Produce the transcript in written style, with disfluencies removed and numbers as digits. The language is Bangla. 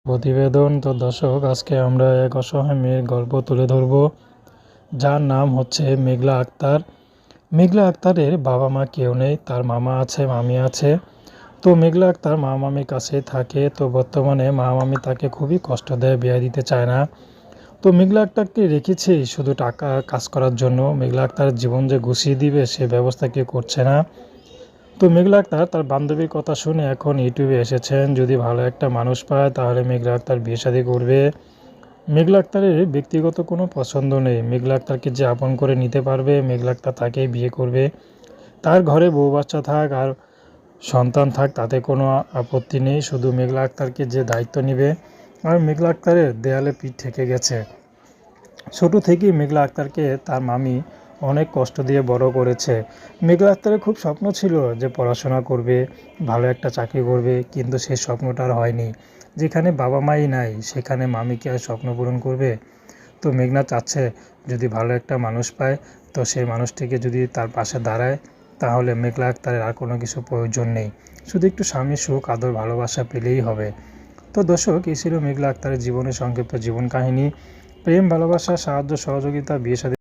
প্রতিবেদন। তো দর্শক, আজকে আমরা এক অসহায় মেয়ের গল্প তুলে ধরব, যার নাম হচ্ছে মেঘলা আক্তার। মেঘলা আক্তারের বাবা মা কেউ নেই, তার মামা আছে, মামি আছে। তো মেঘলা আক্তার মা মামির কাছেই থাকে। তো বর্তমানে মা মামি তাকে খুবই কষ্ট দেয়, বিয়ে দিতে চায় না। তো মেঘলা আক্তারকে রেখেছি শুধু টাকা কাজ করার জন্য। মেঘলা আক্তারের জীবন যে গুছিয়ে দিবে সে ব্যবস্থা কেউ করছে না। তো মেঘলা আক্তার তার বান্ধবীর কথা শুনে এখন ইউটিউবে এসেছেন। যদি ভালো একটা মানুষ পায় তাহলে মেঘলা আক্তার বিয়ে শাদী করবে। মেঘলা আক্তারের ব্যক্তিগত কোনো পছন্দ নেই। মেঘলা আক্তারকে যে আপন করে নিতে পারবে মেঘলা আক্তার তাকেই বিয়ে করবে। তার ঘরে বউ বাচ্চা থাক আর সন্তান থাক, তাতে কোনো আপত্তি নেই। শুধু মেঘলা আক্তারকে যে দায়িত্ব নেবে। আর মেঘলা আক্তারের দেয়ালে পিঠ ঠেকে গেছে। ছোট থেকেই মেঘলা আক্তারকে তার মামি অনেক কষ্ট দিয়ে বড় করেছে। মেঘলা আক্তারের খুব স্বপ্ন ছিল যে পড়াশোনা করবে, ভালো একটা চাকরি করবে, কিন্তু সেই স্বপ্নটা আর হয়নি। যেখানে বাবা মাই নাই সেখানে মামি কি আর স্বপ্ন পূরণ করবে? তো মেঘনা চাচ্ছে যদি ভালো একটা মানুষ পায়, তো সেই মানুষটিকে যদি তার পাশে দাঁড়ায়, তাহলে মেঘলা আক্তারের আর কোনো কিছু প্রয়োজন নেই। শুধু একটু স্বামীর সুখ, আদর, ভালোবাসা পেলেই হবে। তো দর্শক, এই ছিল মেঘলা আক্তারের জীবনের সংক্ষিপ্ত জীবন কাহিনী। প্রেম, ভালোবাসা, সাহায্য, সহযোগিতা, বিয়ে শাদী